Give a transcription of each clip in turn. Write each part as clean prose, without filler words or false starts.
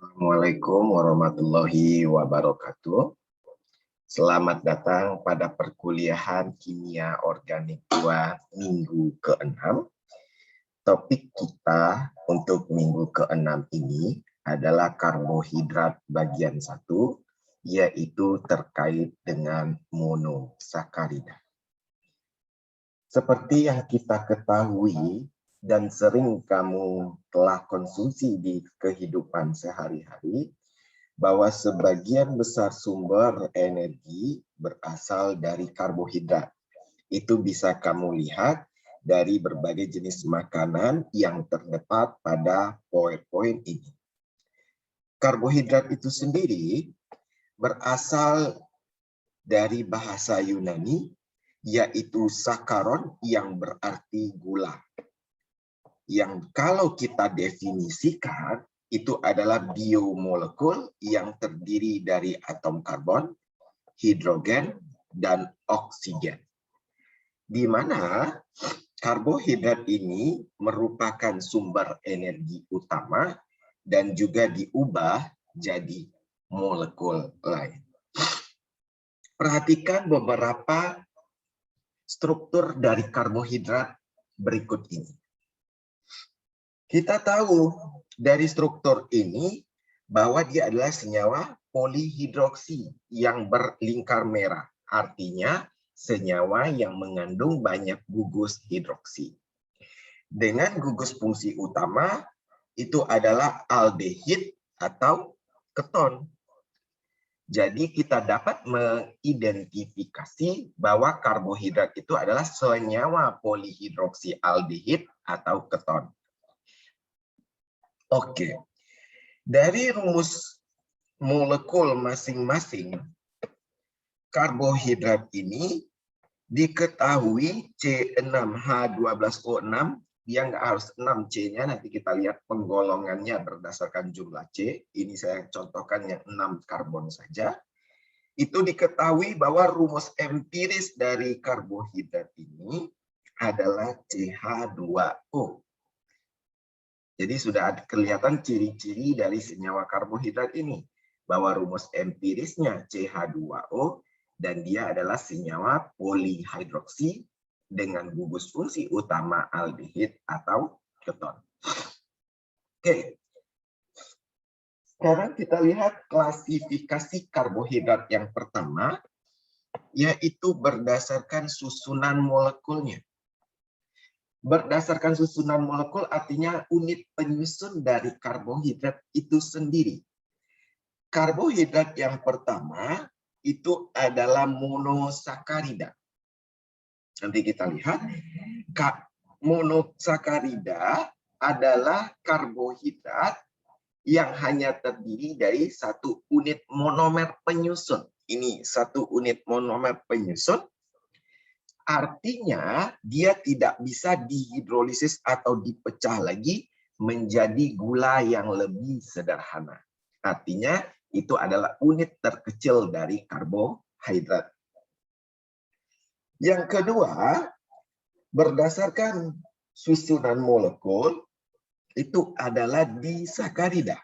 Assalamualaikum warahmatullahi wabarakatuh. Selamat datang pada perkuliahan Kimia Organik 2 minggu ke-6. Topik kita untuk minggu ke-6 ini adalah karbohidrat bagian 1, yaitu terkait dengan monosakarida. Seperti yang kita ketahui dan sering kamu telah konsumsi di kehidupan sehari-hari, bahwa sebagian besar sumber energi berasal dari karbohidrat. Itu bisa kamu lihat dari berbagai jenis makanan yang terdapat pada poin-poin ini. Karbohidrat itu sendiri berasal dari bahasa Yunani, yaitu sakaron yang berarti gula. Yang kalau kita definisikan, itu adalah biomolekul yang terdiri dari atom karbon, hidrogen, dan oksigen. Di mana karbohidrat ini merupakan sumber energi utama dan juga diubah jadi molekul lain. Perhatikan beberapa struktur dari karbohidrat berikut ini. Kita tahu dari struktur ini bahwa dia adalah senyawa polihidroksi yang berlingkar merah. Artinya senyawa yang mengandung banyak gugus hidroksi. Dengan gugus fungsi utama itu adalah aldehid atau keton. Jadi kita dapat mengidentifikasi bahwa karbohidrat itu adalah senyawa polihidroksi aldehid atau keton. Oke, dari rumus molekul masing-masing karbohidrat ini diketahui C6H12O6, dia nggak harus 6C-nya, nanti kita lihat penggolongannya berdasarkan jumlah C. Ini saya contohkan yang 6 karbon saja. Itu diketahui bahwa rumus empiris dari karbohidrat ini adalah CH2O. Jadi sudah kelihatan ciri-ciri dari senyawa karbohidrat ini, bahwa rumus empirisnya CH2O dan dia adalah senyawa polihidroksi dengan gugus fungsi utama aldehid atau keton. Oke. Sekarang kita lihat klasifikasi karbohidrat yang pertama, yaitu berdasarkan susunan molekulnya. Berdasarkan susunan molekul artinya unit penyusun dari karbohidrat itu sendiri. Karbohidrat yang pertama itu adalah monosakarida. Nanti kita lihat, monosakarida adalah karbohidrat yang hanya terdiri dari satu unit monomer penyusun. Ini satu unit monomer penyusun. Artinya dia tidak bisa dihidrolisis atau dipecah lagi menjadi gula yang lebih sederhana. Artinya itu adalah unit terkecil dari karbohidrat. Yang kedua, berdasarkan susunan molekul, itu adalah disakarida.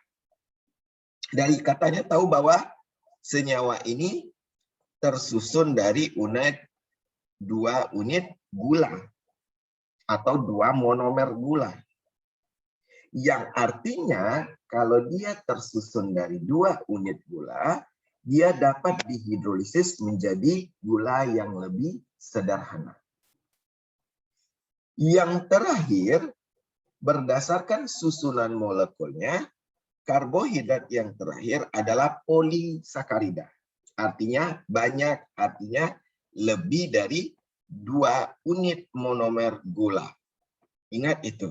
Dari katanya tahu bahwa senyawa ini tersusun dari dua unit gula atau 2 monomer gula. Yang artinya kalau dia tersusun dari 2 unit gula, dia dapat dihidrolisis menjadi gula yang lebih sederhana. Yang terakhir, berdasarkan susunan molekulnya, karbohidrat yang terakhir adalah polisakarida. Artinya banyak, artinya lebih dari 2 unit monomer gula. Ingat itu.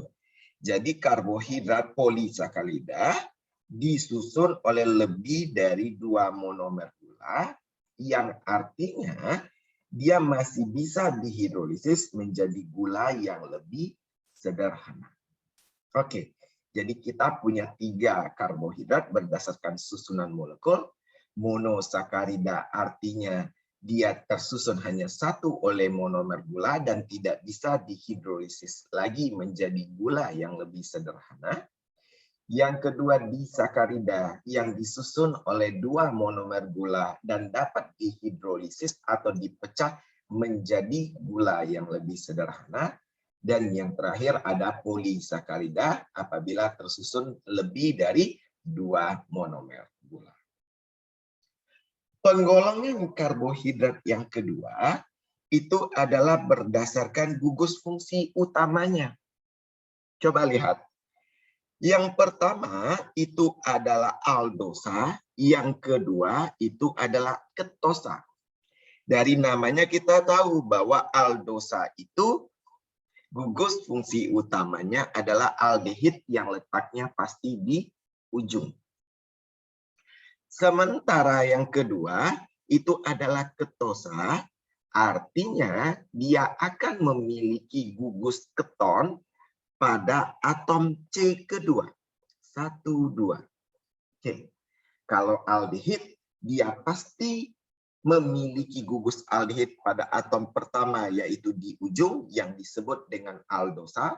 Jadi karbohidrat polisakarida disusun oleh lebih dari 2 monomer gula, yang artinya dia masih bisa dihidrolisis menjadi gula yang lebih sederhana. Oke, jadi kita punya 3 karbohidrat berdasarkan susunan molekul. Monosakarida artinya dia tersusun hanya satu oleh monomer gula dan tidak bisa dihidrolisis lagi menjadi gula yang lebih sederhana. Yang kedua disakarida yang disusun oleh 2 monomer gula dan dapat dihidrolisis atau dipecah menjadi gula yang lebih sederhana. Dan yang terakhir ada polisakarida apabila tersusun lebih dari 2 monomer gula. Penggolongan karbohidrat yang kedua itu adalah berdasarkan gugus fungsi utamanya. Coba lihat. Yang pertama itu adalah aldosa, yang kedua itu adalah ketosa. Dari namanya kita tahu bahwa aldosa itu gugus fungsi utamanya adalah aldehid yang letaknya pasti di ujung. Sementara yang kedua itu adalah ketosa, artinya dia akan memiliki gugus keton pada atom C kedua. 1, 2. Oke. Kalau aldehid, dia pasti memiliki gugus aldehid pada atom pertama, yaitu di ujung yang disebut dengan aldosa.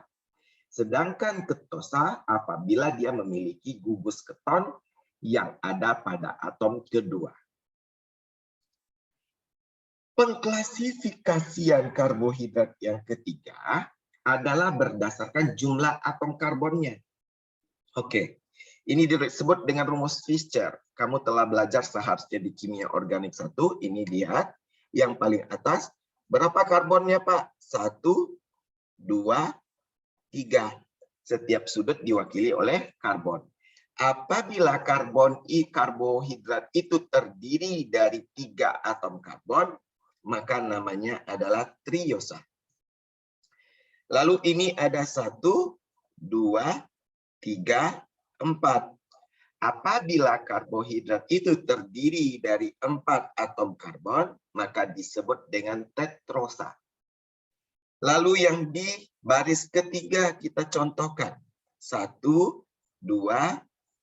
Sedangkan ketosa apabila dia memiliki gugus keton yang ada pada atom kedua. Pengklasifikasian karbohidrat yang ketiga adalah berdasarkan jumlah atom karbonnya. Oke, ini disebut dengan rumus Fischer. Kamu telah belajar seharusnya di kimia organik 1. Ini lihat, yang paling atas. Berapa karbonnya, Pak? 1, 2, 3. Setiap sudut diwakili oleh karbon. Apabila karbohidrat itu terdiri dari 3 atom karbon, maka namanya adalah triosa. Lalu ini ada 1, 2, 3, 4. Apabila karbohidrat itu terdiri dari 4 atom karbon, maka disebut dengan tetrosa. Lalu yang di baris ketiga kita contohkan. 1, 2,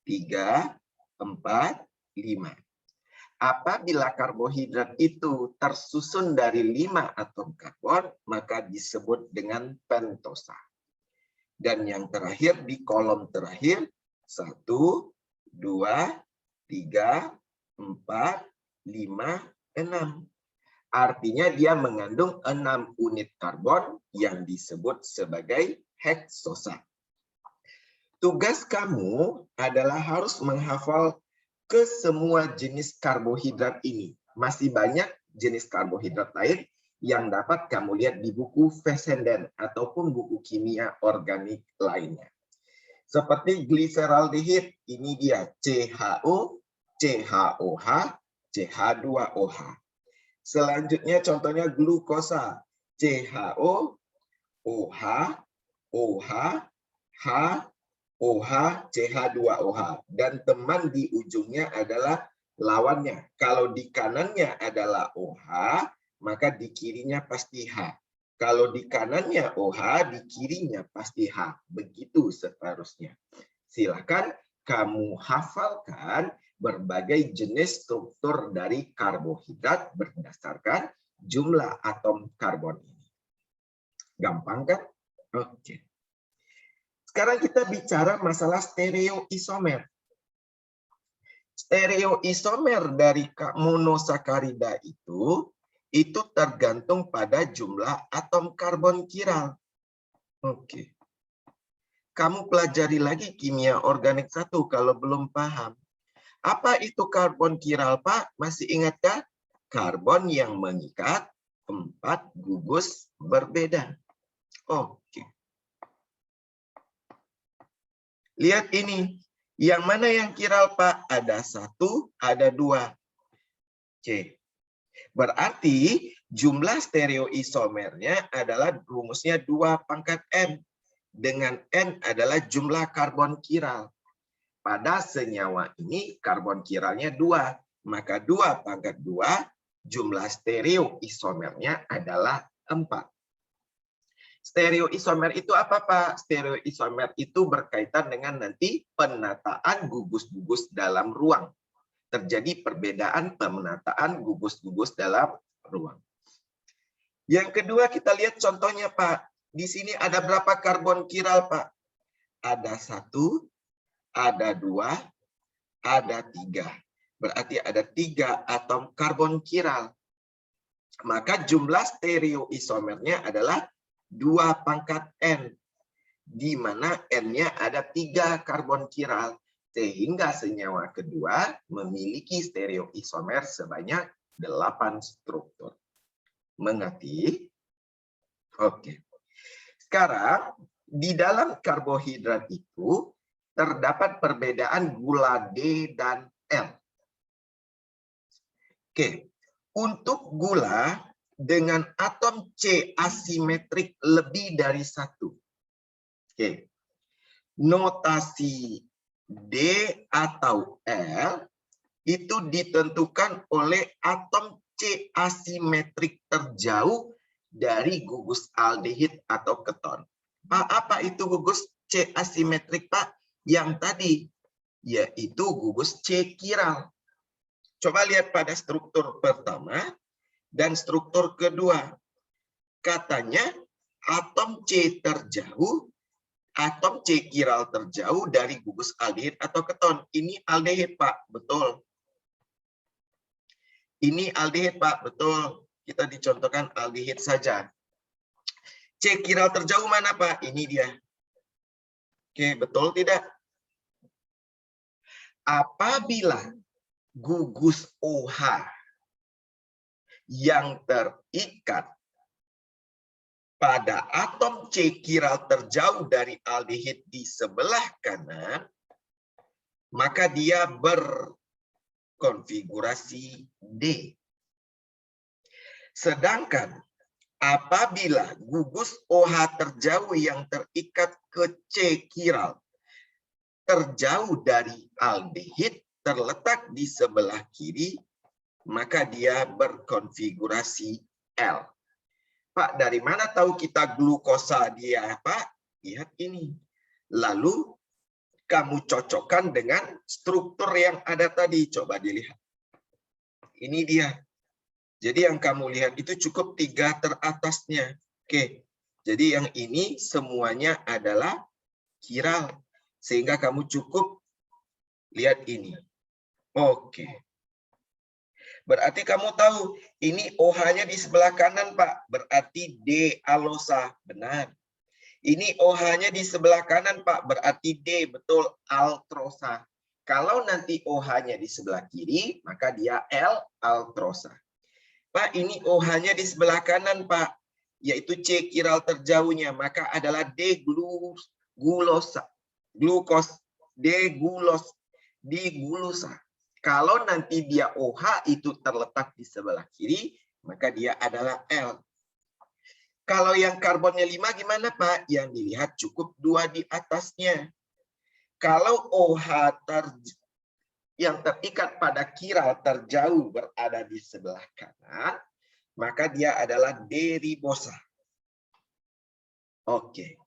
3, 4, 5. Apabila karbohidrat itu tersusun dari 5 atom karbon, maka disebut dengan pentosa. Dan yang terakhir di kolom terakhir, 1, 2, 3, 4, 5, 6. Artinya dia mengandung 6 unit karbon yang disebut sebagai heksosa. Tugas kamu adalah harus menghafal ke semua jenis karbohidrat ini. Masih banyak jenis karbohidrat lain yang dapat kamu lihat di buku Fessenden ataupun buku kimia organik lainnya. Seperti gliseraldehid, ini dia CHO, CHOH, CH2OH. Selanjutnya contohnya glukosa, CHO, OH, OH, H, OH, CH2OH. Dan teman di ujungnya adalah lawannya. Kalau di kanannya adalah OH, maka di kirinya pasti H. Kalau di kanannya OH, di kirinya pasti H. Begitu seterusnya. Silakan kamu hafalkan berbagai jenis struktur dari karbohidrat berdasarkan jumlah atom karbon ini. Gampang kan? Oke. Sekarang kita bicara masalah stereoisomer. Stereoisomer dari monosakarida itu tergantung pada jumlah atom karbon chiral. Oke. Kamu pelajari lagi kimia organik 1 kalau belum paham. Apa itu karbon chiral, Pak? Masih ingatkah? Karbon yang mengikat 4 gugus berbeda. Oke. Lihat ini. Yang mana yang chiral, Pak? Ada 1, ada 2. C. Berarti jumlah stereoisomernya adalah rumusnya 2 pangkat N. Dengan N adalah jumlah karbon chiral. Pada senyawa ini karbon chiralnya 2. Maka 2 pangkat 2 jumlah stereoisomernya adalah 4. Stereoisomer itu apa, Pak? Stereoisomer itu berkaitan dengan nanti penataan gugus-gugus dalam ruang. Terjadi perbedaan pemenataan gugus-gugus dalam ruang. Yang kedua kita lihat contohnya, Pak. Di sini ada berapa karbon chiral, Pak? Ada 1, ada 2, ada 3. Berarti ada 3 atom karbon kiral. Maka jumlah stereoisomernya adalah 2 pangkat N, di mana N-nya ada 3 karbon kiral, sehingga senyawa kedua memiliki stereoisomer sebanyak 8 struktur. Mengerti? Oke. Sekarang, di dalam karbohidrat itu terdapat perbedaan gula D dan L. Oke. Untuk gula dengan atom C asimetrik lebih dari 1. Oke. Notasi D atau L itu ditentukan oleh atom C asimetrik terjauh dari gugus aldehid atau keton. Pak, apa itu gugus C asimetrik, Pak? Yang tadi, yaitu gugus C kiral. Coba lihat pada struktur pertama dan struktur kedua. Katanya atom C terjauh, atom C kiral terjauh dari gugus aldehid atau keton. Ini aldehid, Pak, betul. Ini aldehid, Pak, betul. Kita dicontohkan aldehid saja. C kiral terjauh mana, Pak? Ini dia. Oke, betul tidak? Apabila gugus OH yang terikat pada atom C kiral terjauh dari aldehid di sebelah kanan, maka dia berkonfigurasi D. Sedangkan apabila gugus OH terjauh yang terikat ke C kiral terjauh dari aldehid terletak di sebelah kiri, maka dia berkonfigurasi L. Pak, dari mana tahu kita glukosa dia, Pak? Lihat ini. Lalu kamu cocokkan dengan struktur yang ada tadi. Coba dilihat. Ini dia. Jadi yang kamu lihat itu cukup 3 teratasnya. Oke. Jadi yang ini semuanya adalah kiral. Sehingga kamu cukup lihat ini. Oke. Berarti kamu tahu ini OH-nya di sebelah kanan, Pak. Berarti D alosa. Benar. Ini OH-nya di sebelah kanan, Pak. Berarti D, betul, altrosa. Kalau nanti OH-nya di sebelah kiri, maka dia L altrosa. Pak, ini OH-nya di sebelah kanan, Pak. Yaitu C kiral terjauhnya. Maka adalah D glukosa. Kalau nanti dia OH itu terletak di sebelah kiri, maka dia adalah L. Kalau yang karbonnya 5 gimana, Pak? Yang dilihat cukup 2 di atasnya. Kalau OH yang terikat pada kiral terjauh berada di sebelah kanan, maka dia adalah D ribosa. Oke.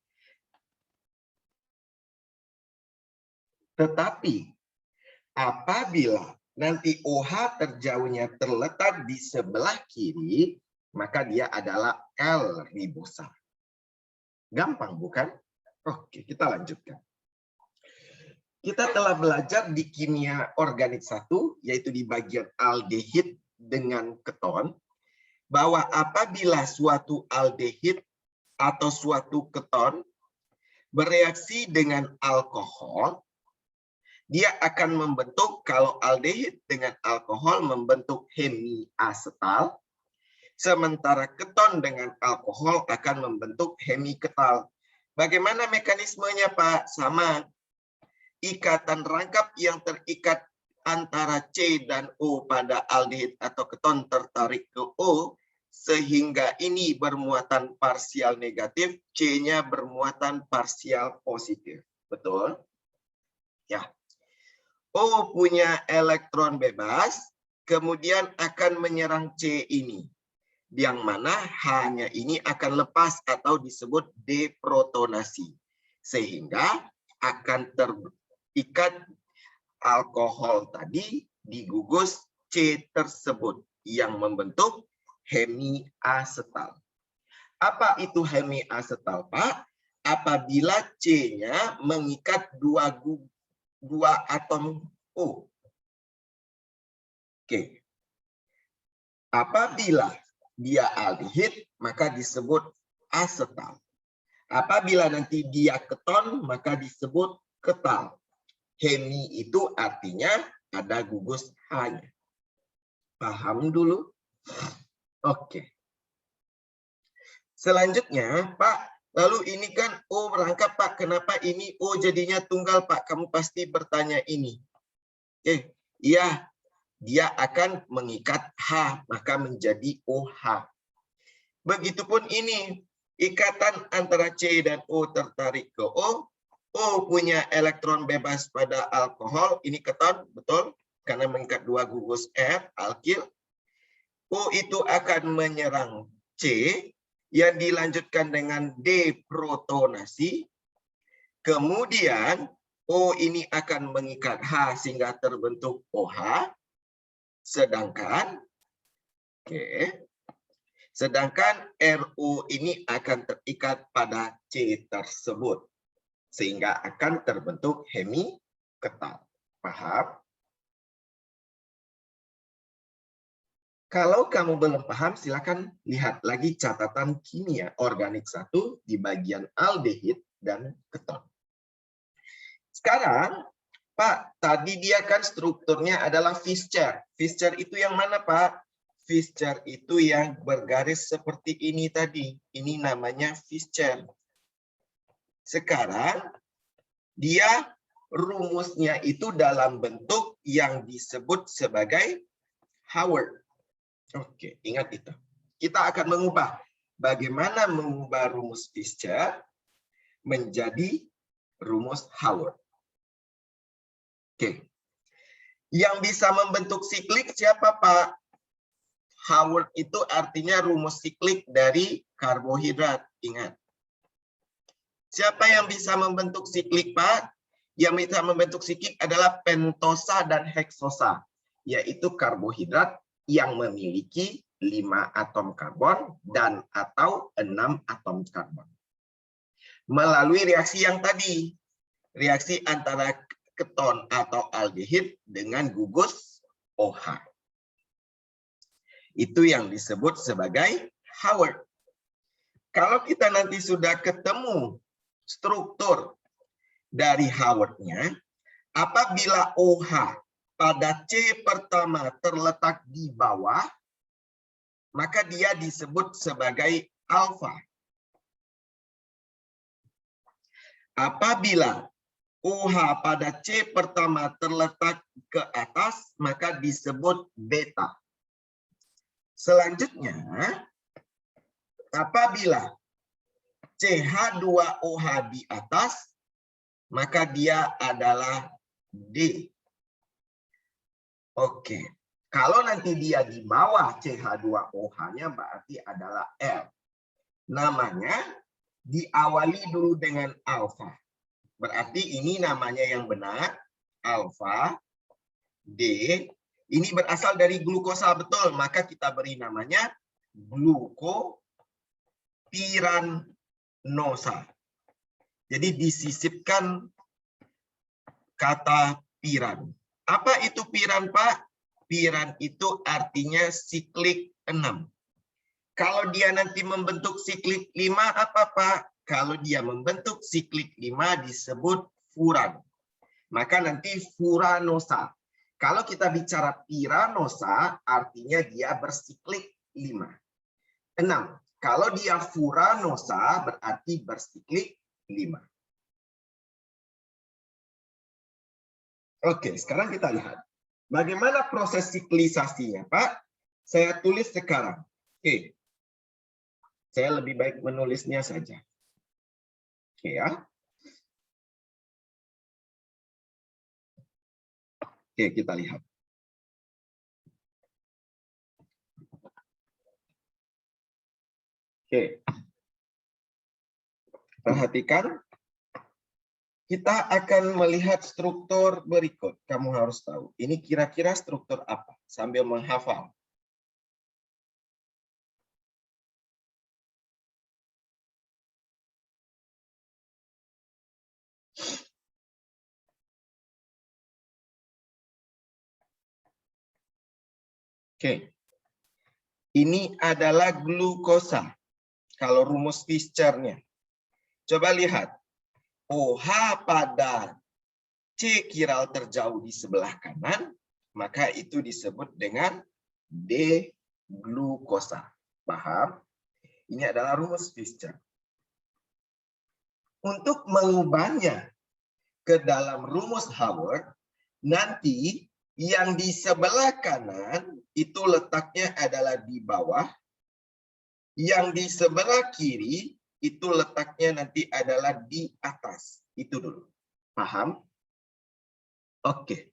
Tetapi apabila nanti OH terjauhnya terletak di sebelah kiri, maka dia adalah L ribosa. Gampang, bukan? Oke, kita lanjutkan. Kita telah belajar di kimia organik 1, yaitu di bagian aldehid dengan keton, bahwa apabila suatu aldehid atau suatu keton bereaksi dengan alkohol, dia akan membentuk, kalau aldehid dengan alkohol membentuk hemiasetal, sementara keton dengan alkohol akan membentuk hemiketal. Bagaimana mekanismenya, Pak? Sama. Ikatan rangkap yang terikat antara C dan O pada aldehid atau keton tertarik ke O, sehingga ini bermuatan parsial negatif, C-nya bermuatan parsial positif. Betul? Ya. O punya elektron bebas, kemudian akan menyerang C ini. Yang mana hanya ini akan lepas atau disebut deprotonasi. Sehingga akan terikat alkohol tadi di gugus C tersebut yang membentuk hemiasetal. Apa itu hemiasetal, Pak? Apabila C-nya mengikat 2 dua atom O. Oke. Apabila dia aldehid, maka disebut asetal. Apabila nanti dia keton, maka disebut ketal. Hemi itu artinya ada gugus H-nya. Paham dulu? Oke. Selanjutnya, Pak, lalu ini kan O berangkat, Pak. Kenapa ini O jadinya tunggal, Pak? Kamu pasti bertanya ini. Oke, iya, dia akan mengikat H, maka menjadi OH. Begitupun ini, ikatan antara C dan O tertarik ke O. O punya elektron bebas pada alkohol, ini keton, betul? Karena mengikat dua gugus R, alkil. O itu akan menyerang C, yang dilanjutkan dengan deprotonasi. Kemudian O ini akan mengikat H sehingga terbentuk OH. Sedangkan RO ini akan terikat pada C tersebut sehingga akan terbentuk hemi ketal. Paham? Kalau kamu belum paham, silakan lihat lagi catatan kimia organik 1 di bagian aldehid dan keton. Sekarang, Pak, tadi dia kan strukturnya adalah Fischer. Fischer itu yang mana, Pak? Fischer itu yang bergaris seperti ini tadi. Ini namanya Fischer. Sekarang, dia rumusnya itu dalam bentuk yang disebut sebagai Howard. Oke, ingat itu. Kita akan mengubah. Bagaimana mengubah rumus Fischer menjadi rumus Howard. Oke. Yang bisa membentuk siklik siapa, Pak? Howard itu artinya rumus siklik dari karbohidrat. Ingat. Siapa yang bisa membentuk siklik, Pak? Yang bisa membentuk siklik adalah pentosa dan heksosa, yaitu karbohidrat yang memiliki 5 atom karbon dan atau 6 atom karbon. Melalui reaksi yang tadi, reaksi antara keton atau aldehid dengan gugus OH. Itu yang disebut sebagai Howard. Kalau kita nanti sudah ketemu struktur dari Howard-nya, apabila OH pada C pertama terletak di bawah, maka dia disebut sebagai alfa. Apabila OH pada C pertama terletak ke atas, maka disebut beta. Selanjutnya, apabila CH2OH di atas, maka dia adalah D. Oke, kalau nanti dia di bawah CH2OH-nya berarti adalah L. Namanya diawali dulu dengan alfa. Berarti ini namanya yang benar, alfa, D. Ini berasal dari glukosa, betul. Maka kita beri namanya glukopiranosa. Jadi disisipkan kata piran. Apa itu piran, Pak? Piran itu artinya siklik 6. Kalau dia nanti membentuk siklik 5, apa, Pak? Kalau dia membentuk siklik 5 disebut furan. Maka nanti furanosa. Kalau kita bicara piranosa, artinya dia bersiklik 5. 6. Kalau dia furanosa, berarti bersiklik 5. Oke, sekarang kita lihat. Bagaimana proses siklisasinya, Pak? Saya tulis sekarang. Oke. Saya lebih baik menulisnya saja. Oke ya. Oke, kita lihat. Oke. Perhatikan. Kita akan melihat struktur berikut. Kamu harus tahu. Ini kira-kira struktur apa? Sambil menghafal. Oke. Ini adalah glukosa. Kalau rumus Fischer-nya. Coba lihat. OH pada C kiral terjauh di sebelah kanan, maka itu disebut dengan D-glukosa. Paham? Ini adalah rumus Fischer. Untuk mengubahnya ke dalam rumus Haworth, nanti yang di sebelah kanan itu letaknya adalah di bawah, yang di sebelah kiri itu letaknya nanti adalah di atas. Itu dulu. Paham? Oke.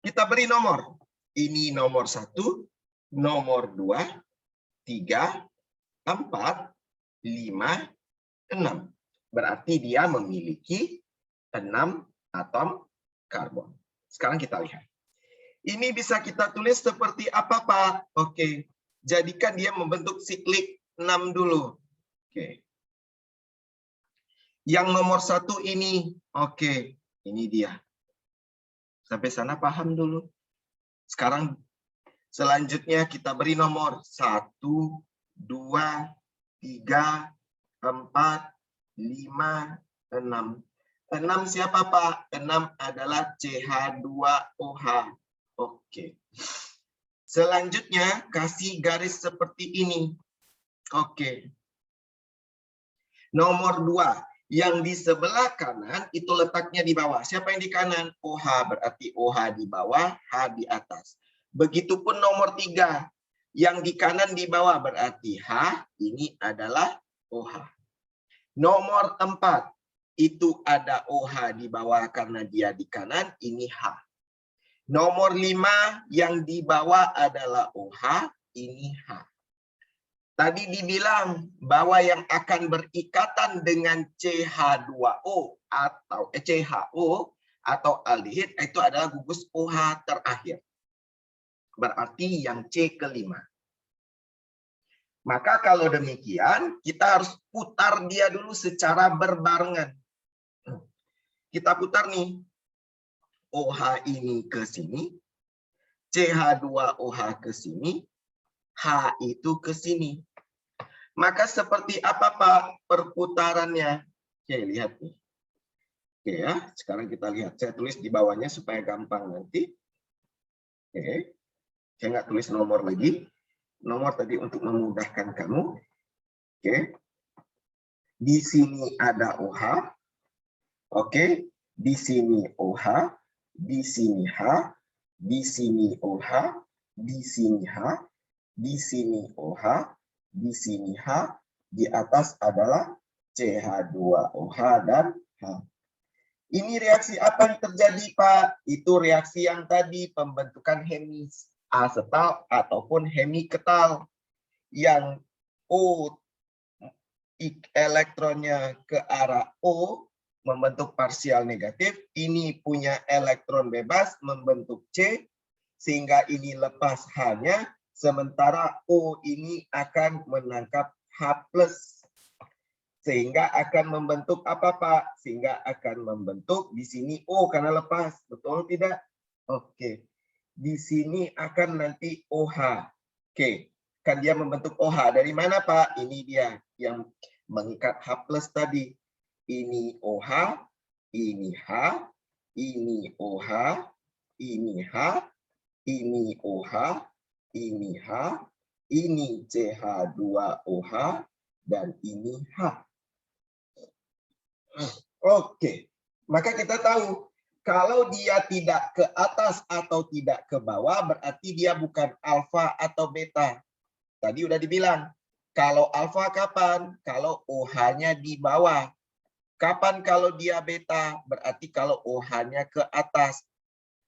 Kita beri nomor. Ini nomor 1, nomor 2, 3, 4, 5, 6. Berarti dia memiliki 6 atom karbon. Sekarang kita lihat. Ini bisa kita tulis seperti apa, Pak? Oke. Jadikan dia membentuk siklik 6 dulu. Oke. Yang nomor 1 ini. Oke. Ini dia. Sampai sana paham dulu. Sekarang selanjutnya kita beri nomor 1, 2, 3, 4, 5, 6. 6 siapa, Pak? 6 adalah CH2OH. Oke. Selanjutnya kasih garis seperti ini. Oke. Nomor 2. Yang di sebelah kanan itu letaknya di bawah. Siapa yang di kanan? OH, berarti OH di bawah, H di atas. Begitupun nomor 3. Yang di kanan di bawah berarti H, ini adalah OH. Nomor 4. Itu ada OH di bawah karena dia di kanan, ini H. Nomor 5 yang di bawah adalah OH, ini H. Tadi dibilang bahwa yang akan berikatan dengan CH2O atau CHO atau aldehid itu adalah gugus OH terakhir. Berarti yang C kelima. Maka kalau demikian, kita harus putar dia dulu secara berbarengan. Kita putar nih. OH ini ke sini. CH2OH ke sini. H itu ke sini. Maka seperti apa, Pak, perputarannya? Oke, lihat nih. Oke ya, sekarang kita lihat. Saya tulis di bawahnya supaya gampang nanti. Oke. Saya nggak tulis nomor lagi. Nomor tadi untuk memudahkan kamu. Oke. Di sini ada OH. Oke. Di sini OH. Di sini H. Di sini OH. Di sini H. Di sini OH. Di sini H, di atas adalah CH2OH dan H. Ini reaksi apa yang terjadi, Pak? Itu reaksi yang tadi, pembentukan hemiasetal ataupun hemiketal. Yang O elektronnya ke arah O, membentuk parsial negatif. Ini punya elektron bebas, membentuk C, sehingga ini lepas H-nya. Sementara O ini akan menangkap H+. Sehingga akan membentuk apa, Pak? Sehingga akan membentuk di sini O karena lepas. Betul tidak? Oke. Di sini akan nanti OH. Oke. Kan dia membentuk OH. Dari mana, Pak? Ini dia yang mengikat H+ tadi. Ini OH, ini H, ini OH, ini H, ini OH, ini H, ini CH2OH, dan ini H. Oke, maka kita tahu kalau dia tidak ke atas atau tidak ke bawah, berarti dia bukan alfa atau beta. Tadi udah dibilang, kalau alfa kapan? Kalau OH-nya di bawah. Kapan kalau dia beta? Berarti kalau OH-nya ke atas.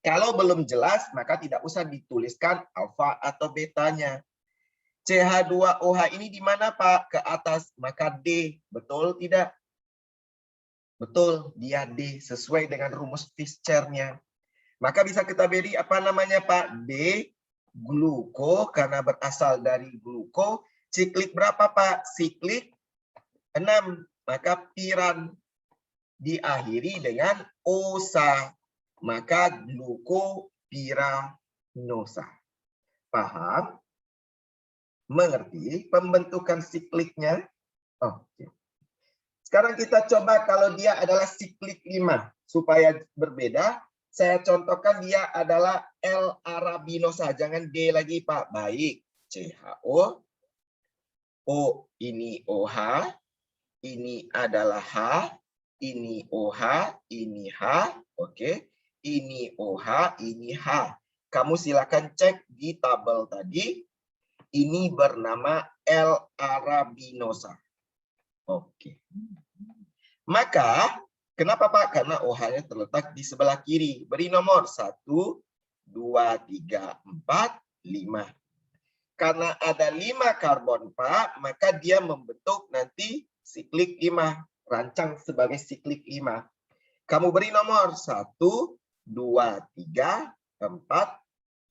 Kalau belum jelas, maka tidak usah dituliskan alfa atau betanya. CH2OH ini di mana, Pak? Ke atas, maka D. Betul tidak? Betul, dia D. Sesuai dengan rumus Fischer-nya. Maka bisa kita beri apa namanya, Pak? D. Gluko, karena berasal dari gluko. Siklik berapa, Pak? Siklik 6. Maka piran diakhiri dengan osa. Maka glukopiranosa. Paham? Mengerti pembentukan sikliknya? Oke. Sekarang kita coba kalau dia adalah siklik 5. Supaya berbeda, saya contohkan dia adalah L-arabinosa. Jangan D lagi, Pak. Baik. CHO. O ini OH. Ini adalah H. Ini OH. Ini H. Oke. Ini OH. Ini H. Kamu silakan cek di tabel tadi. Ini bernama L-arabinosa. Oke. Maka, kenapa Pak? Karena OH-nya terletak di sebelah kiri. Beri nomor 1, 2, 3, 4, 5. Karena ada 5 karbon Pak, maka dia membentuk nanti siklik 5. Rancang sebagai siklik 5. Kamu beri nomor 1, 2, 3, 4,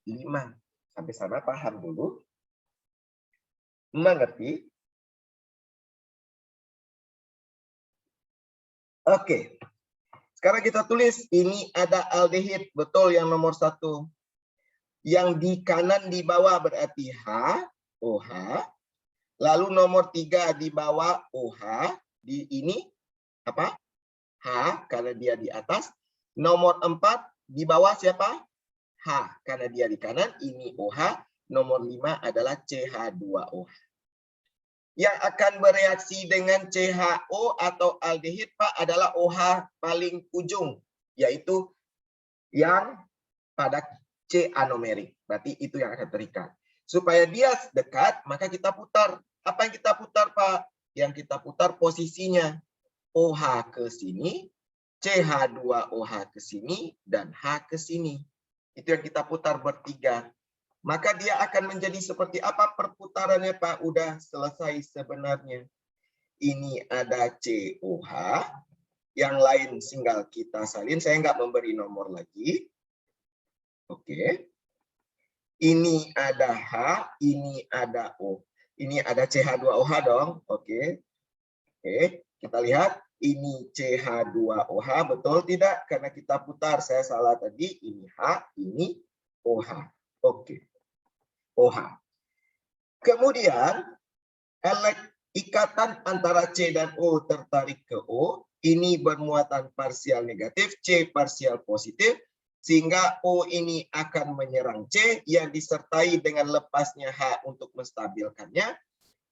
5. Sampai sana paham dulu? Mengerti? Oke. Sekarang kita tulis ini ada aldehid, betul yang nomor 1. Yang di kanan di bawah berarti H, OH. Lalu nomor 3 di bawah OH, di ini apa? H karena dia di atas. Nomor 4 di bawah siapa? H karena dia di kanan, ini OH. Nomor 5 adalah CH2OH. Yang akan bereaksi dengan CHO atau aldehid Pak adalah OH paling ujung, yaitu yang pada C anomerik. Berarti itu yang akan terikat. Supaya dia dekat, maka kita putar. Apa yang kita putar Pak? Yang kita putar posisinya. OH ke sini, CH2OH ke sini, dan H ke sini. Itu yang kita putar bertiga. Maka dia akan menjadi seperti apa perputarannya Pak? Udah selesai sebenarnya. Ini ada COH, yang lain tinggal kita salin. Saya nggak memberi nomor lagi. Oke. Ini ada H, ini ada O. Ini ada CH2OH dong. Oke. Oke, kita lihat. Ini CH2OH, betul tidak? Karena kita putar, saya salah tadi. Ini H, ini OH. Oke. OH. Kemudian ikatan antara C dan O tertarik ke O, ini bermuatan parsial negatif, C parsial positif, sehingga O ini akan menyerang C yang disertai dengan lepasnya H untuk menstabilkannya.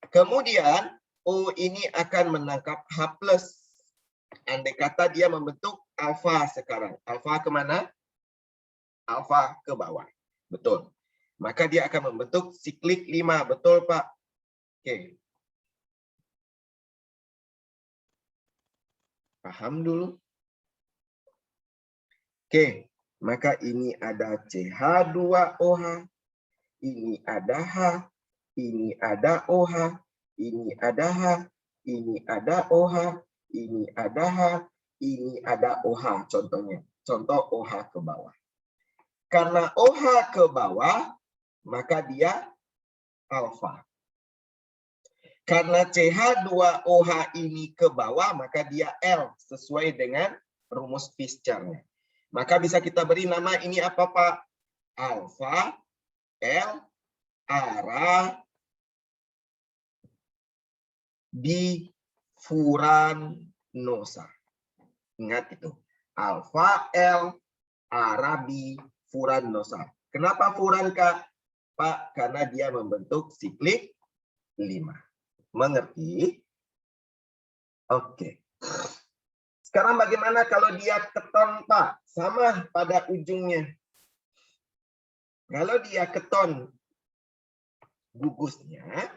Kemudian O ini akan menangkap H+. Andai kata dia membentuk alfa sekarang. Alfa kemana? Alfa ke bawah. Betul. Maka dia akan membentuk siklik 5. Betul, Pak? Oke. Paham dulu? Oke. Maka ini ada CH2OH. Ini ada H. Ini ada OH. Ini ada H. Ini ada OH. Ini ada H. Ini ada OH. Contohnya. Contoh OH ke bawah. Karena OH ke bawah, maka dia alfa. Karena CH2OH ini ke bawah, maka dia L sesuai dengan rumus Fischer-nya. Maka bisa kita beri nama ini apa Pak? Alfa L arabifuranosa. Ingat itu. Alfa L arabifuranosa. Kenapa furan Kak? Pak, karena dia membentuk siklik 5. Mengerti? Oke. Sekarang bagaimana kalau dia keton, Pak? Sama pada ujungnya. Kalau dia keton gugusnya,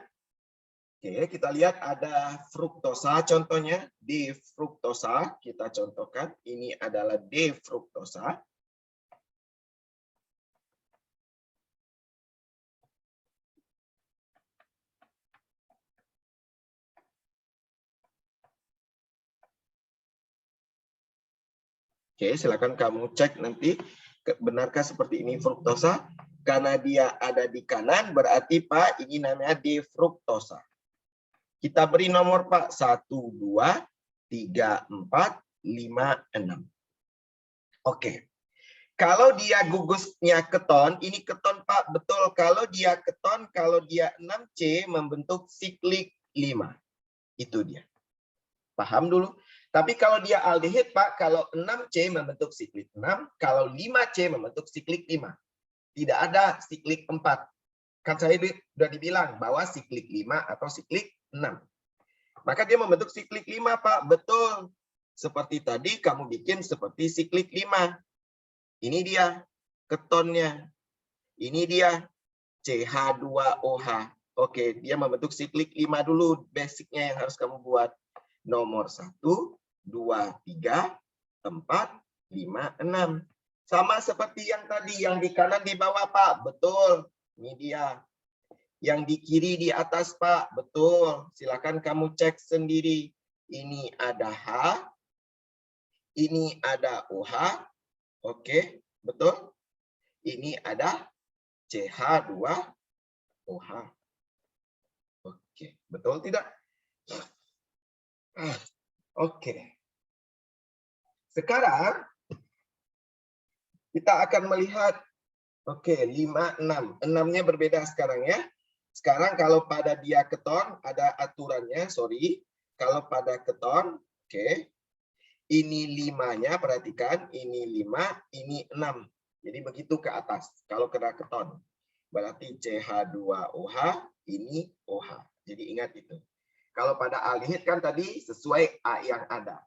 oke, kita lihat ada fruktosa contohnya. D-fruktosa kita contohkan. Ini adalah D-fruktosa. Oke, silakan kamu cek nanti benarkah seperti ini fruktosa. Karena dia ada di kanan berarti Pak ini namanya defruktosa. Kita beri nomor Pak 1, 2, 3, 4, 5, 6. Oke. Kalau dia gugusnya keton, ini keton Pak? Betul, kalau dia keton, kalau dia 6C membentuk siklik 5. Itu dia. Paham dulu? Tapi kalau dia aldehid, Pak, kalau 6C membentuk siklik 6, kalau 5C membentuk siklik 5. Tidak ada siklik 4. Kan saya sudah dibilang bahwa siklik 5 atau siklik 6. Maka dia membentuk siklik 5, Pak. Betul. Seperti tadi kamu bikin seperti siklik 5. Ini dia ketonnya. Ini dia CH2OH. Oke, dia membentuk siklik 5 dulu. Basicnya yang harus kamu buat. Nomor 1, 2, 3, 4, 5, 6. Sama seperti yang tadi, yang di kanan di bawah, Pak. Betul. Ini dia. Yang di kiri di atas, Pak. Betul. Silakan kamu cek sendiri. Ini ada H. Ini ada OH. Oke, betul. Ini ada CH2OH. Oke, betul tidak? Oke. Sekarang kita akan melihat, oke, 5, 6. 6-nya berbeda sekarang ya. Sekarang kalau pada dia keton, ada aturannya, sorry. Kalau pada keton, oke. Ini 5-nya, perhatikan. Ini 5, ini 6. Jadi begitu ke atas. Kalau kena keton. Berarti CH2OH, ini OH. Jadi ingat itu. Kalau pada aldehid kan tadi sesuai A yang ada.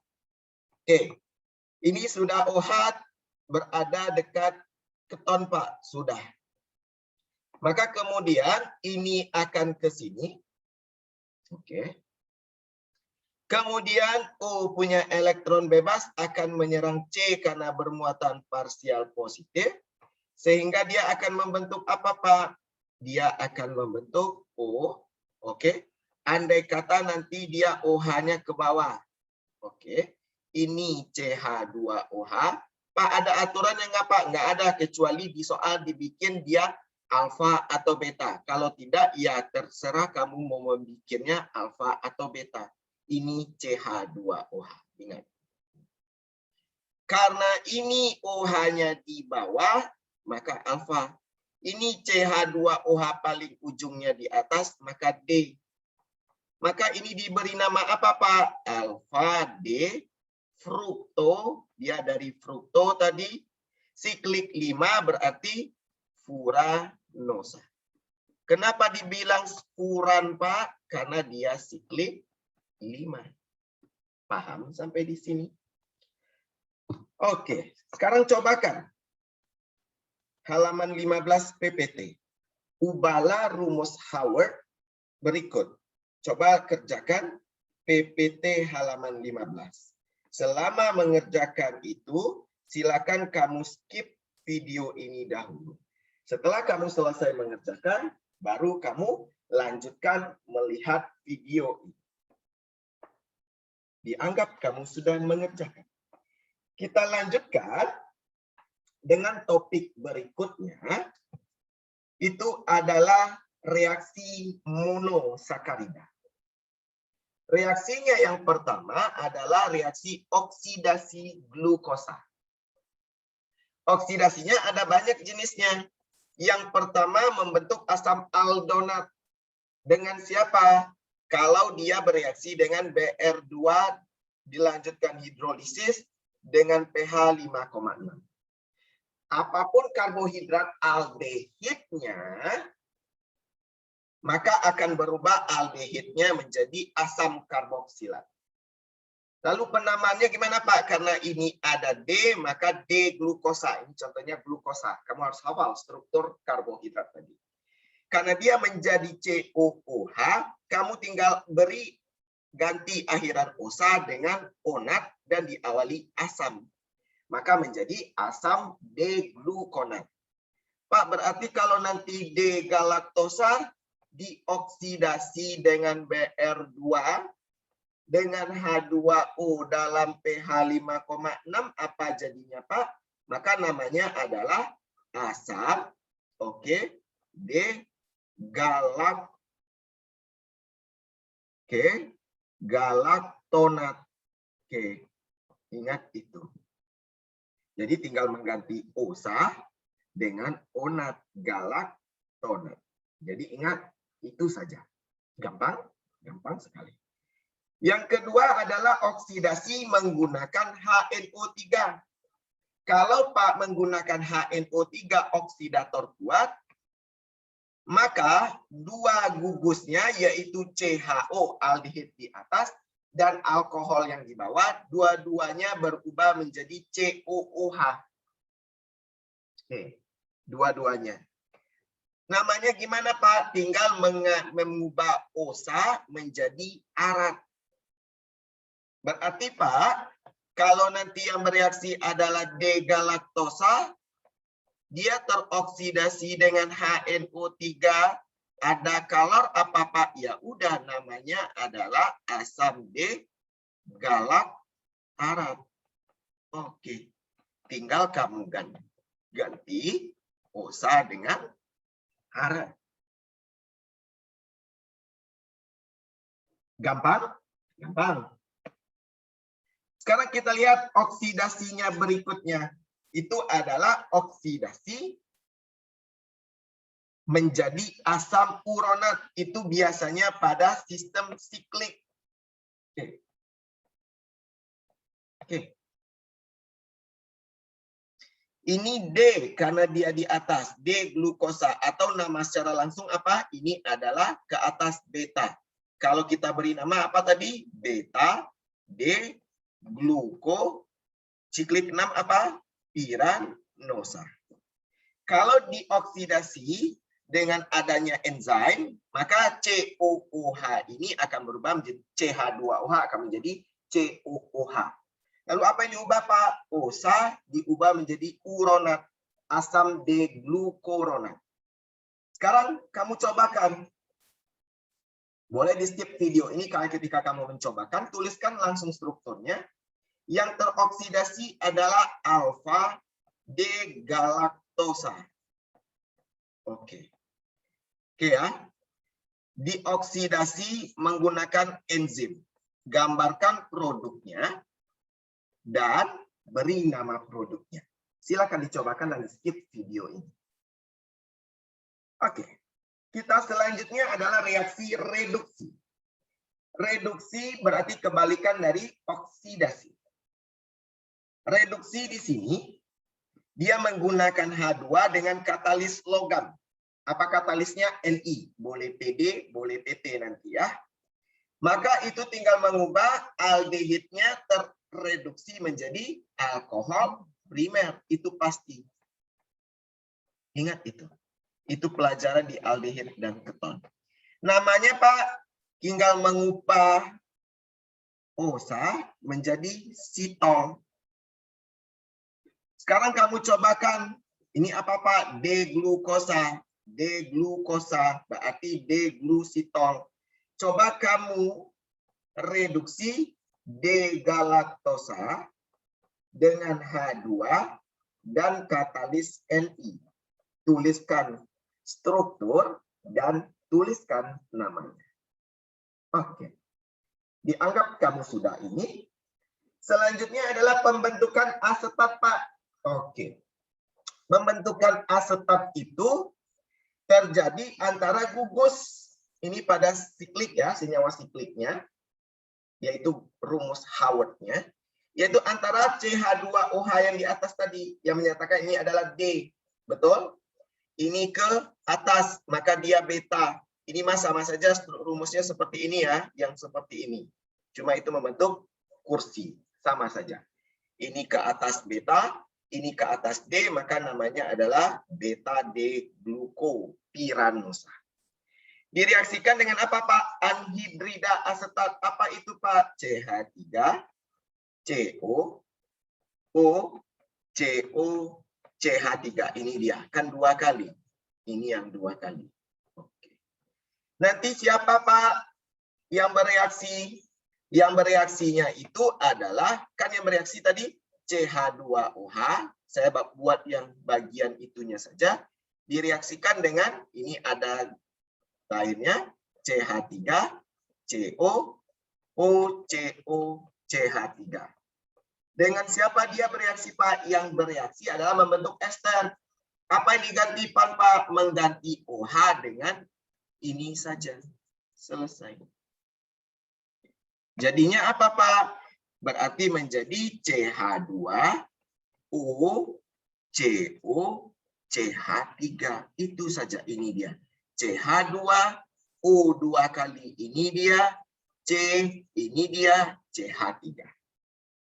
Oke. Ini sudah OH berada dekat keton, Pak. Sudah. Maka kemudian ini akan ke sini. Oke. Kemudian O punya elektron bebas akan menyerang C karena bermuatan parsial positif. Sehingga dia akan membentuk apa, Pak? Dia akan membentuk O. Oke. Andai kata nanti dia OH-nya ke bawah. Oke. Ini CH2OH. Pak, ada aturannya nggak, Pak? Nggak ada, kecuali di soal dibikin dia alfa atau beta. Kalau tidak, ya terserah kamu mau membikinnya alfa atau beta. Ini CH2OH. Ingat. Karena ini OH-nya di bawah, maka alfa. Ini CH2OH paling ujungnya di atas, maka D. Maka ini diberi nama apa, Pak? Alfa D. Frukto. Dia dari frukto tadi. Siklik 5 berarti furanosa. Kenapa dibilang furan, Pak? Karena dia siklik 5. Paham sampai di sini? Oke, sekarang cobakan. Halaman 15 PPT. Ubahlah rumus Howard berikut. Coba kerjakan PPT halaman 15. Selama mengerjakan itu, silakan kamu skip video ini dahulu. Setelah kamu selesai mengerjakan, baru kamu lanjutkan melihat video ini. Dianggap kamu sudah mengerjakan. Kita lanjutkan dengan topik berikutnya. Itu adalah reaksi monosakarida. Reaksinya yang pertama adalah reaksi oksidasi glukosa. Oksidasinya ada banyak jenisnya. Yang pertama membentuk asam aldonat. Dengan siapa? Kalau dia bereaksi dengan BR2 dilanjutkan hidrolisis dengan pH 5,6. Apapun karbohidrat aldehidnya, maka akan berubah aldehidnya menjadi asam karboksilat. Lalu penamaannya gimana, Pak? Karena ini ada D, maka D-glukosa. Ini contohnya glukosa. Kamu harus hafal struktur karbohidrat tadi. Karena dia menjadi COOH, kamu tinggal beri ganti akhiran osa dengan onat dan diawali asam. Maka menjadi asam D-glukonat. Pak, berarti kalau nanti D-galaktosa dioksidasi dengan BR2 dengan H2O dalam pH 5,6, apa jadinya, Pak? Maka namanya adalah asam, oke, galaktonat. Oke, ingat itu. Jadi tinggal mengganti osa dengan onat, galak toner. Jadi ingat, itu saja. Gampang? Gampang sekali. Yang kedua adalah oksidasi menggunakan HNO3. Kalau Pak menggunakan HNO3 oksidator kuat, maka dua gugusnya yaitu CHO aldehid di atas dan alkohol yang di bawah, dua-duanya berubah menjadi COOH. Oke, dua-duanya. Namanya gimana Pak? Tinggal mengubah OSA menjadi arat. Berarti Pak, kalau nanti yang bereaksi adalah D-galaktosa, dia teroksidasi dengan HNO3, ada kalor apa Pak? Ya udah, namanya adalah asam D-galaktarat. Oke, tinggal kamu ganti OSA dengan arat. Gampang? Gampang. Sekarang kita lihat oksidasinya berikutnya. Itu adalah oksidasi menjadi asam uronat. Itu biasanya pada sistem siklik. Oke. Oke. Ini D karena dia di atas, D glukosa atau nama secara langsung apa? Ini adalah ke atas beta. Kalau kita beri nama apa tadi? Beta D gluko siklik 6 apa? Piranosa. Kalau dioksidasi dengan adanya enzim, maka COOH ini akan berubah menjadi CH2OH akan menjadi COOH. Lalu apa yang diubah Pak? OSA diubah menjadi uronat, asam D-glukuronat. Sekarang kamu cobakan. Boleh di skip video ini kalau ketika kamu mencobakan, tuliskan langsung strukturnya. Yang teroksidasi adalah alfa D-galaktosa. Oke. Oke ya. Dioksidasi menggunakan enzim. Gambarkan produknya dan beri nama produknya. Silakan dicobakan dan skip video ini. Oke. Kita selanjutnya adalah reaksi reduksi. Reduksi berarti kebalikan dari oksidasi. Reduksi di sini dia menggunakan H2 dengan katalis logam. Apa katalisnya? Ni. Boleh PD, boleh PT nanti ya. Maka itu tinggal mengubah aldehidnya terreduksi menjadi alkohol primer. Itu pasti. Ingat itu. Itu pelajaran di aldehid dan keton. Namanya Pak, tinggal mengubah OSA menjadi sitol. Sekarang kamu cobakan. Ini apa Pak? D-glukosa. D-glukosa berarti D-glusitol. Coba kamu reduksi D-galaktosa dengan H2 dan katalis Ni. Tuliskan struktur dan tuliskan namanya. Oke. Dianggap kamu sudah ini. Selanjutnya adalah pembentukan asetat Pak. Oke. Pembentukan asetat itu terjadi antara gugus. Ini pada siklik ya, senyawa sikliknya. Yaitu rumus Howard-nya. Yaitu antara CH2OH yang di atas tadi. Yang menyatakan ini adalah D. Betul? Ini ke atas, maka dia beta. Ini sama saja rumusnya seperti ini ya. Yang seperti ini. Cuma itu membentuk kursi. Sama saja. Ini ke atas beta. Ini ke atas D, maka namanya adalah beta D-glukopiranosa. Direaksikan dengan apa Pak? Anhidrida asetat. Apa itu Pak? CH3, CO, O, CO, CH3. Ini dia. Kan 2 kali. Ini yang 2 kali. Oke. Nanti siapa Pak yang bereaksi? Yang bereaksinya itu adalah, kan yang bereaksi tadi CH2OH, saya buat yang bagian itunya saja, direaksikan dengan, ini ada lainnya, CH3, CO, OCO, CH3. Dengan siapa dia bereaksi Pak? Yang bereaksi adalah membentuk ester. Apa yang diganti Pan, Pak? Mengganti OH dengan ini saja. Selesai. Jadinya apa, Pak? Berarti menjadi CH2O CO CH3. Itu saja, ini dia. CH2 O2 kali ini dia, C ini dia CH3.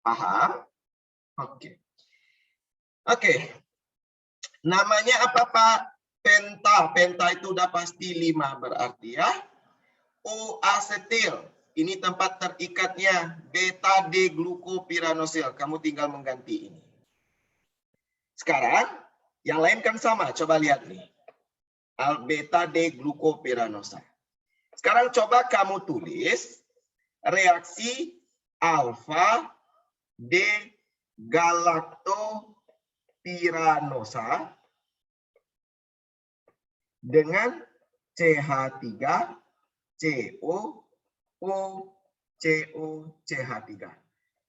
Paham? Oke. Oke. Namanya apa, Pak? Penta. Penta itu udah pasti 5 berarti ya. O-asetil. Ini tempat terikatnya beta D-glukopiranosil. Kamu tinggal mengganti ini. Sekarang yang lain kan sama. Coba lihat nih. Beta D-glukopiranosa. Sekarang coba kamu tulis reaksi alfa D galaktopiranosa dengan CH3 CO O CO CH3.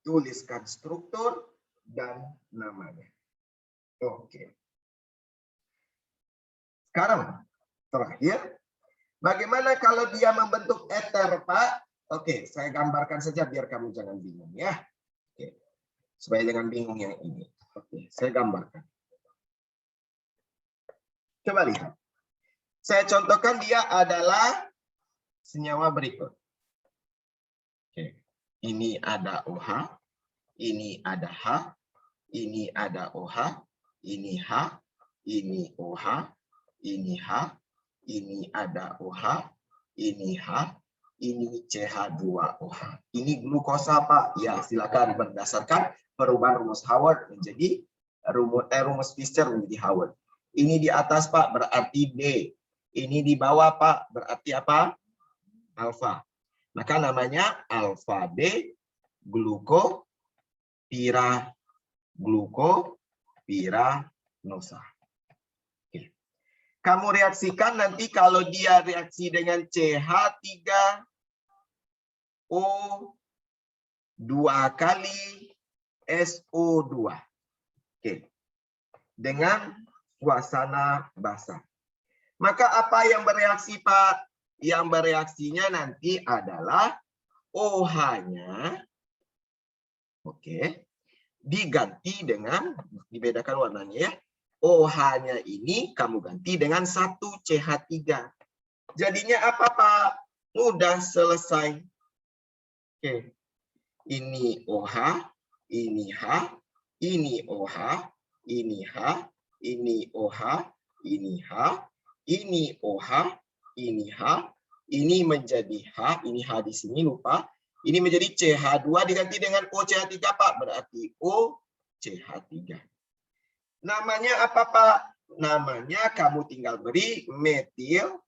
Tuliskan struktur dan namanya. Oke. Sekarang terakhir, bagaimana kalau dia membentuk ether, Pak? Oke, saya gambarkan saja biar kamu jangan bingung ya. Oke. Supaya jangan bingung yang ini. Oke, saya gambarkan. Coba lihat. Saya contohkan dia adalah senyawa berikut. Oke. Ini ada OH, ini ada H, ini ada OH, ini H, ini OH, ini H, ini ada OH, ini H, ini CH2OH. Ini glukosa, Pak. Ya, silakan berdasarkan perubahan rumus Howard menjadi rumus Fischer menjadi Howard. Ini di atas, Pak, berarti D. Ini di bawah, Pak, berarti apa? Alfa. Maka namanya alfa D glukopiranosa. Oke. Kamu reaksikan nanti kalau dia reaksi dengan CH3O 2 kali SO2. Oke. Dengan suasana basah. Maka apa yang bereaksi, Pak? Yang bereaksinya nanti adalah OH-nya, oke, diganti dengan, dibedakan warnanya ya, OH-nya ini kamu ganti dengan 1 CH3. Jadinya apa, Pak? Mudah, selesai. Oke. Ini OH, ini H, ini OH, ini H, ini OH, ini H, ini OH, ini H, ini menjadi H, ini H di sini lupa. Ini menjadi CH2 diganti dengan OCH3, Pak. Berarti OCH3. Namanya apa, Pak? Namanya kamu tinggal beri metil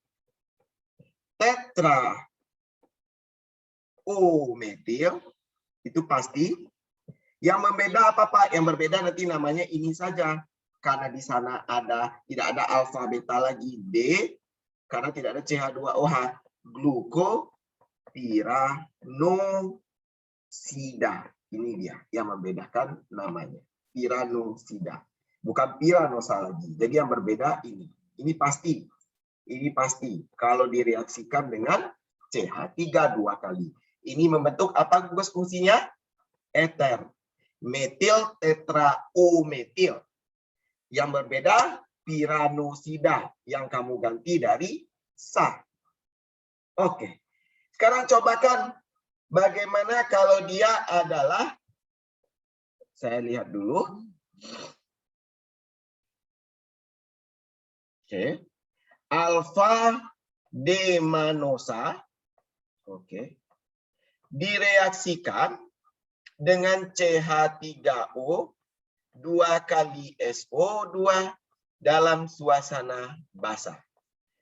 tetra O metil. Itu pasti. Yang membeda apa, Pak? Yang berbeda nanti namanya ini saja. Karena di sana tidak ada alfa beta lagi D. Karena tidak ada CH2OH. Glukopiranosida. Ini dia yang membedakan namanya. Piranosida. Bukan piranosa lagi. Jadi yang berbeda ini. Ini pasti. Ini pasti. Kalau direaksikan dengan CH3 2 kali. Ini membentuk apa guys fungsinya? Ether. Metil tetra O metil. Yang berbeda piranosida yang kamu ganti dari SA. Oke. Sekarang cobakan bagaimana kalau dia adalah, saya lihat dulu. Oke. Alfa D-manosa. Oke. Direaksikan dengan CH3O 2 kali SO2 dalam suasana basah.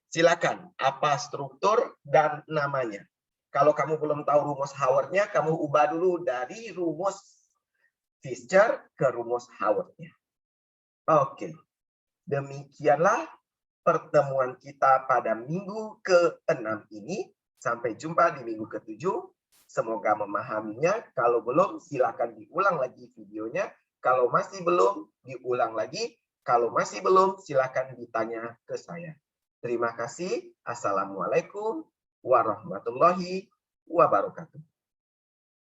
Silakan, apa struktur dan namanya. Kalau kamu belum tahu rumus Howard-nya, kamu ubah dulu dari rumus Fischer ke rumus Howard-nya. Oke, demikianlah pertemuan kita pada minggu ke-6 ini. Sampai jumpa di minggu ke-7. Semoga memahaminya. Kalau belum, silakan diulang lagi videonya. Kalau masih belum, diulang lagi Kalau masih belum, silakan ditanya ke saya. Terima kasih. Assalamualaikum warahmatullahi wabarakatuh.